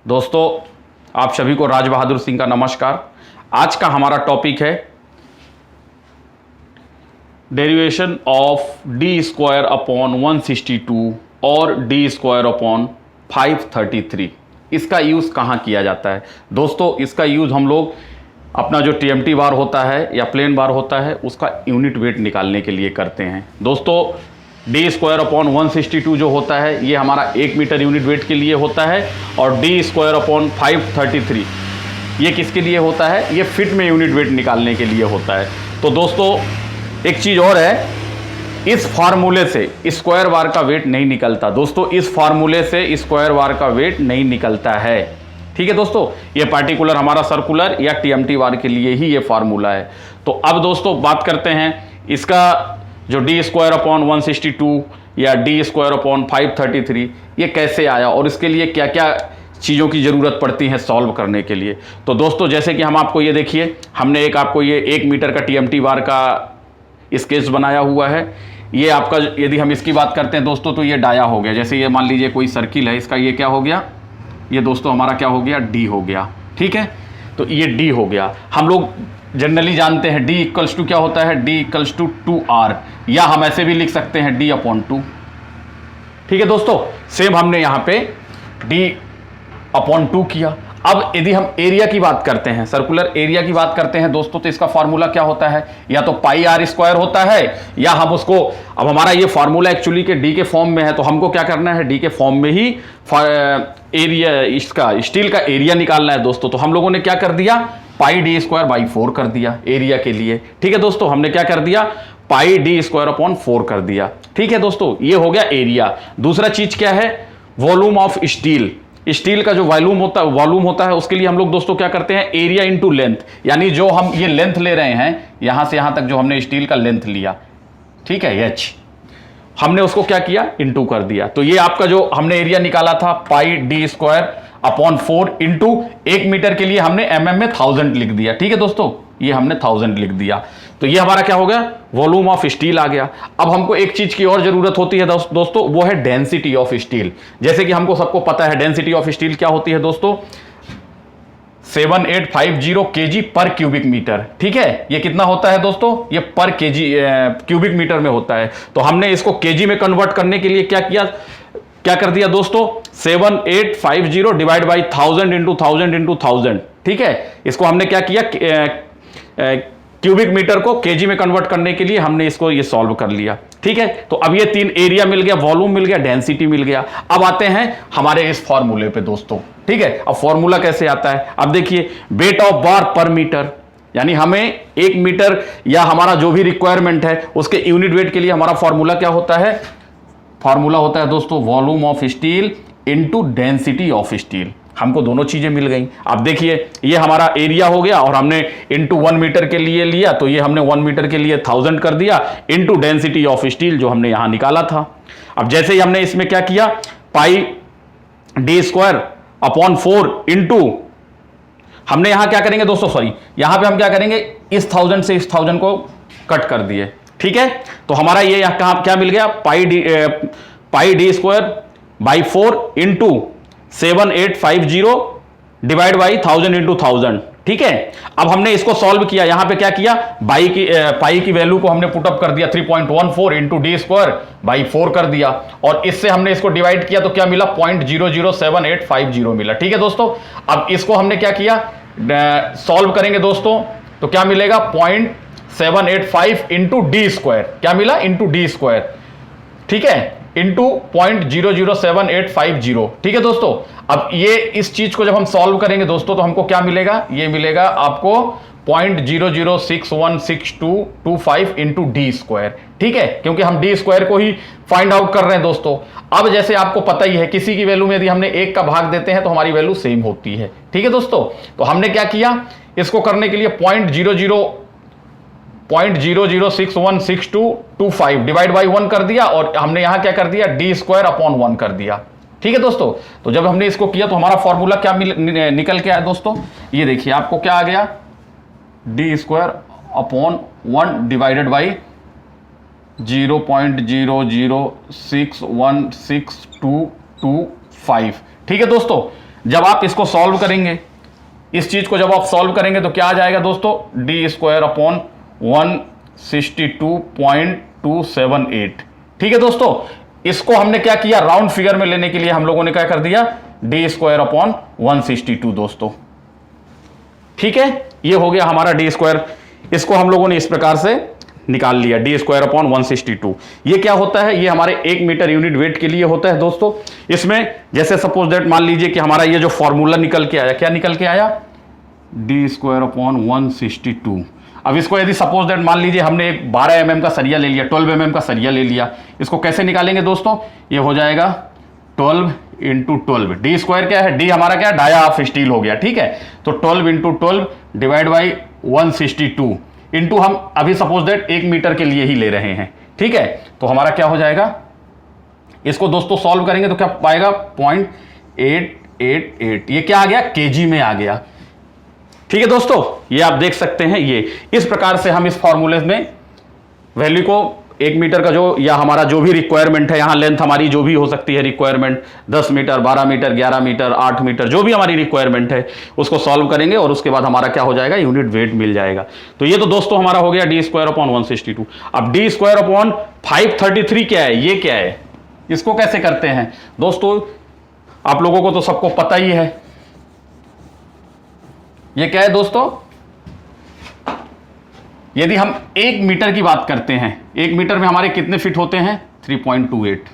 दोस्तों, आप सभी को राज बहादुर सिंह का नमस्कार। आज का हमारा टॉपिक है derivation of D square upon 162 और डी स्क्वायर अपॉन 533। इसका यूज़ कहाँ किया जाता है दोस्तों? इसका यूज़ हम लोग अपना जो टीएमटी बार होता है या प्लेन बार होता है उसका यूनिट वेट निकालने के लिए करते हैं। दोस्तों, डी स्क्वायर अपॉन 162 जो होता है ये हमारा 1 मीटर यूनिट वेट के लिए होता है, और डी स्क्वायर अपॉन 533 ये किसके लिए होता है? ये फिट में यूनिट वेट निकालने के लिए होता है। तो दोस्तों, एक चीज़ और है, इस फार्मूले से स्क्वायर बार का वेट नहीं निकलता। दोस्तों, इस फार्मूले से स्क्वायर बार का वेट नहीं निकलता है। ठीक है दोस्तों, ये पार्टिकुलर हमारा सर्कुलर या टीएमटी बार के लिए ही ये फार्मूला है। तो अब दोस्तों बात करते हैं इसका जो डी स्क्वायर अपॉन 162 या डी स्क्वायर अपॉन 533 ये कैसे आया और इसके लिए क्या क्या चीज़ों की ज़रूरत पड़ती है सॉल्व करने के लिए। तो दोस्तों, जैसे कि हम आपको ये देखिए, हमने आपको ये 1 मीटर का टीएमटी बार का स्केच बनाया हुआ है। ये आपका, यदि हम इसकी बात करते हैं दोस्तों, तो ये डाया हो गया। जैसे ये मान लीजिए कोई सर्किल है, इसका ये क्या हो गया? ये दोस्तों हमारा क्या हो गया? डी हो गया। ठीक है, तो ये डी हो गया। हम लोग जनरली जानते हैं डी इक्वल्स टू क्या होता है? डी इक्वल्स टू 2r, या हम ऐसे भी लिख सकते हैं डी अपॉन 2। ठीक है दोस्तों, सेम हमने यहां पे डी अपॉन 2 किया। अब यदि हम एरिया की बात करते हैं, सर्कुलर एरिया की बात करते हैं दोस्तों, तो इसका फार्मूला क्या होता है? या तो पाई आर स्क्वायर होता है, या हम उसको, अब हमारा ये फार्मूला एक्चुअली के डी के फॉर्म में है, तो हमको क्या करना है? डी के फॉर्म में ही एरिया, इसका स्टील का एरिया निकालना है दोस्तों। तो हम लोगों ने क्या कर दिया? पाई डी स्क्वायर बाई 4 कर दिया एरिया के लिए। ठीक है दोस्तों, हमने क्या कर दिया? पाई डी स्क्वायर अपॉन 4 कर दिया। ठीक है दोस्तों, ये हो गया एरिया। दूसरा चीज क्या है? Volume of steel. स्टील का जो वॉल्यूम होता है उसके लिए हम लोग दोस्तों क्या करते हैं? एरिया इंटू लेंथ, यानी जो हम ये लेंथ ले रहे हैं यहां से यहां तक जो हमने स्टील का लेंथ लिया, ठीक है, एच, हमने उसको क्या किया? इंटू कर दिया। तो ये आपका जो हमने एरिया निकाला था pi D square upon 4 into 1 metre के लिए हमने एमएम में 1000 लिख दिया। ठीक है दोस्तों, ये हमने 1000 लिख दिया। तो ये हमारा क्या हो गया? वॉल्यूम ऑफ स्टील आ गया। अब हमको एक चीज की और जरूरत होती है दोस्तों, वो है डेंसिटी ऑफ स्टील। जैसे कि हमको सबको पता है डेंसिटी ऑफ स्टील क्या होती है दोस्तों? 7850 kg पर क्यूबिक मीटर। ठीक है, ये कितना होता है दोस्तों? ये पर केजी क्यूबिक मीटर में होता है। तो हमने इसको केजी में कन्वर्ट करने के लिए क्या किया? क्या कर दिया दोस्तों? 7850 डिवाइड बाई 1000 इंटू 1000 इंटू 1000। ठीक है, इसको हमने क्या किया? क्यूबिक मीटर को केजी में कन्वर्ट करने के लिए हमने इसको ये सॉल्व कर लिया। ठीक है, तो अब ये 3 एरिया मिल गया, वॉल्यूम मिल गया, डेंसिटी मिल गया। अब आते हैं हमारे इस फॉर्मूले पे दोस्तों। ठीक है, अब फॉर्मूला कैसे आता है? अब देखिए, वेट ऑफ बार पर मीटर, यानी हमें 1 मीटर या हमारा जो भी रिक्वायरमेंट है उसके यूनिट वेट के लिए हमारा फॉर्मूला क्या होता है? फॉर्मूला होता है दोस्तों volume of steel into density of steel. हमको दोनों चीजें मिल गई। अब देखिए, ये हमारा एरिया हो गया और हमने इंटू 1 मीटर के लिए लिया, तो ये हमने 1 मीटर के लिए 1000 कर दिया इंटू डेंसिटी ऑफ स्टील जो हमने यहां निकाला था। अब जैसे ही हमने इसमें क्या किया? पाई डी स्क्वायर अपॉन 4 इंटू, हमने यहां क्या करेंगे दोस्तों? सॉरी, यहां पे हम क्या करेंगे? इस 1000 से इस 1000 को कट कर दिए। ठीक है, तो हमारा ये यहां कहां क्या मिल गया? Pi D square by 4 into 7850 divide by 1000 into 1000। ठीक है, अब हमने इसको सॉल्व किया। यहां पे क्या किया? पाई की वैल्यू को हमने पुटअप कर दिया 3.14 इंटू डी स्क्वायर बाई 4 कर दिया, और इससे हमने इसको डिवाइड किया तो क्या मिला? 0.007850 मिला। ठीक है दोस्तों, अब इसको हमने क्या किया? सॉल्व करेंगे दोस्तों तो क्या मिलेगा? 0.785 इंटू डी स्क्वायर, क्या मिला? Into D square. ठीक है, इंटू 0.007850। ठीक है दोस्तों, अब ये इस चीज को जब हम सॉल्व करेंगे दोस्तों तो हमको क्या मिलेगा? ये मिलेगा आपको 0.00616225 इंटू डी स्क्वायर। ठीक है, क्योंकि हम डी स्क्वायर को ही फाइंड आउट कर रहे हैं दोस्तों। अब जैसे आपको पता ही है, किसी की वैल्यू में यदि हमने 1 का भाग देते हैं तो हमारी वैल्यू सेम होती है। ठीक है दोस्तों, तो हमने क्या किया? इसको करने के लिए 0.00616225 डिवाइड बाई 1 कर दिया, और हमने यहां क्या कर दिया? डी स्क्वायर अपॉन 1 कर दिया। ठीक है दोस्तों, तो जब हमने इसको किया तो हमारा फॉर्मूला क्या निकल के आया दोस्तों? ये देखिए, आपको क्या आ गया? D square upon 1 divided by 0.00616225। ठीक है दोस्तों, जब आप इसको सॉल्व करेंगे, इस चीज को जब आप सॉल्व करेंगे तो क्या आ जाएगा दोस्तों, डी स्क्वायर अपॉन 162.278। ठीक है दोस्तों, इसको हमने क्या किया, राउंड फिगर में लेने के लिए हम लोगों ने क्या कर दिया, डी स्क्वायर अपॉन 162 दोस्तों। ठीक है, ये हो गया हमारा डी स्क्वायर। इसको हम लोगों ने इस प्रकार से निकाल लिया, डी स्क्वायर अपॉन 162। ये क्या होता है, ये हमारे 1 मीटर यूनिट वेट के लिए होता है दोस्तों। इसमें जैसे सपोज दैट मान लीजिए कि हमारा ये जो फॉर्मूला निकल के आया, क्या निकल के आया, डी स्क्वायर अपॉन 162। अब इसको यदि सपोज दैट मान लीजिए हमने एक 12 mm का सरिया ले लिया, 12 mm का सरिया ले लिया, इसको कैसे निकालेंगे दोस्तों, ये हो जाएगा 12 इंटू 12। डी स्क्वायर क्या है, डी हमारा क्या है, डाया हाफ स्टील हो गया। ठीक है, तो 12 इंटू 12 डिवाइड बाई 162 इंटू हम अभी सपोज दैट 1 मीटर के लिए ही ले रहे हैं। ठीक है, तो हमारा क्या हो जाएगा, इसको दोस्तों सॉल्व करेंगे तो क्या पाएगा, 0.888। ये क्या आ गया, केजी में आ गया। ठीक है दोस्तों, ये आप देख सकते हैं, ये इस प्रकार से हम इस फॉर्मूले में वैल्यू को 1 मीटर का जो या हमारा जो भी रिक्वायरमेंट है, यहां लेंथ हमारी जो भी हो सकती है requirement, 10 metre, 12 metre, 11 metre, 8 metre, जो भी हमारी रिक्वायरमेंट है उसको सॉल्व करेंगे और उसके बाद हमारा क्या हो जाएगा, यूनिट वेट मिल जाएगा। तो ये तो दोस्तों हमारा हो गया डी स्क्वायर अपॉन 162। अब डी स्क्वायर अपॉन 533 क्या है, ये क्या है, इसको कैसे करते हैं दोस्तों, आप लोगों को तो सबको पता ही है। ये क्या है दोस्तों, यदि हम 1 मीटर की बात करते हैं, 1 मीटर में हमारे कितने फीट होते हैं, 3.28।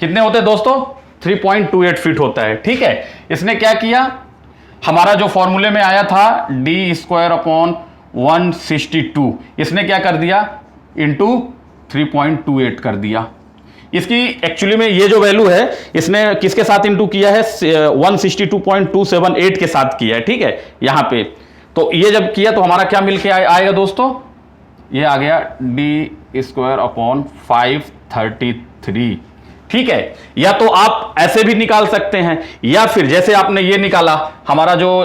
कितने होते हैं दोस्तों, 3.28 फीट होता है। ठीक है, इसने क्या किया, हमारा जो फॉर्मूले में आया था डी स्क्वायर अपॉन 162, इसने क्या कर दिया, इंटू 3.28 कर दिया। इसकी एक्चुअली में ये जो वैल्यू है इसने किसके साथ इंटू किया है, 162.278 के साथ किया है। ठीक है, यहां पे तो ये जब किया तो हमारा क्या मिलके आएगा दोस्तों, ये आ गया डी स्क्वायर अपॉन 533। ठीक है, या तो आप ऐसे भी निकाल सकते हैं, या फिर जैसे आपने ये निकाला, हमारा जो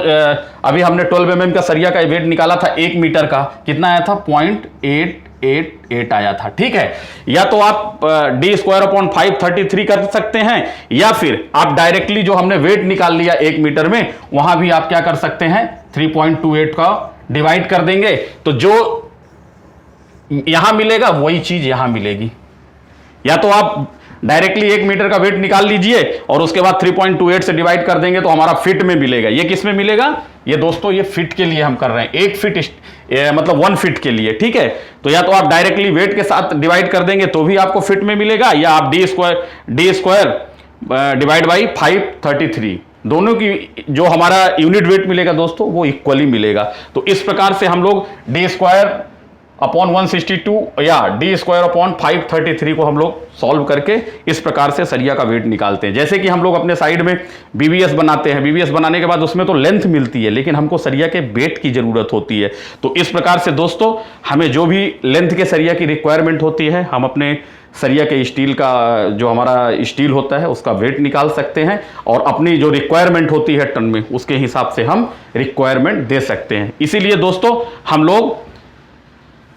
अभी हमने 12 mm का सरिया का वेट निकाला था 1 मीटर का, कितना आया था, 0.888 आया था। ठीक है, या तो आप डी स्क्वायर अपॉन 533 कर सकते हैं, या फिर आप डायरेक्टली जो हमने वेट निकाल लिया 1 मीटर में, वहां भी आप क्या कर सकते हैं, 3.28 का डिवाइड कर देंगे तो जो यहां मिलेगा वही चीज यहां मिलेगी। या तो आप डायरेक्टली 1 मीटर का वेट निकाल लीजिए और उसके बाद 3.28 से डिवाइड कर देंगे तो हमारा फिट में मिलेगा। ये किस में मिलेगा, ये दोस्तों ये फिट के लिए हम कर रहे हैं, 1 फिट मतलब 1 फिट के लिए। ठीक है, तो या तो आप डायरेक्टली वेट के साथ डिवाइड कर देंगे तो भी आपको फिट में मिलेगा, या आप डी स्क्वायर डिवाइड बाई 533, दोनों की जो हमारा यूनिट वेट मिलेगा दोस्तों वो इक्वली मिलेगा। तो इस प्रकार से हम लोग डी स्क्वायर अपॉन 162 या डी स्क्वायर अपॉन 533 को हम लोग सॉल्व करके इस प्रकार से सरिया का वेट निकालते हैं। जैसे कि हम लोग अपने साइड में बीबीएस बनाते हैं, बीबीएस बनाने के बाद उसमें तो लेंथ मिलती है, लेकिन हमको सरिया के वेट की जरूरत होती है। तो इस प्रकार से दोस्तों हमें जो भी लेंथ के सरिया की रिक्वायरमेंट होती है, हम अपने सरिया के स्टील का जो हमारा स्टील होता है उसका वेट निकाल सकते हैं, और अपनी जो रिक्वायरमेंट होती है टन में उसके हिसाब से हम रिक्वायरमेंट दे सकते हैं। इसीलिए दोस्तों हम लोग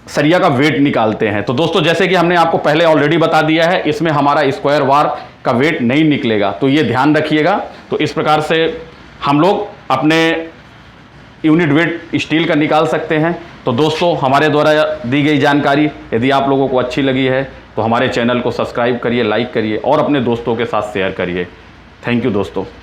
सरिया का वेट निकालते हैं। तो दोस्तों जैसे कि हमने आपको पहले ऑलरेडी बता दिया है, इसमें हमारा स्क्वायर वार का वेट नहीं निकलेगा, तो ये ध्यान रखिएगा। तो इस प्रकार से हम लोग अपने यूनिट वेट स्टील का निकाल सकते हैं। तो दोस्तों हमारे द्वारा दी गई जानकारी यदि आप लोगों को अच्छी लगी है तो हमारे चैनल को सब्सक्राइब करिए, लाइक करिए और अपने दोस्तों के साथ शेयर करिए। थैंक यू दोस्तों।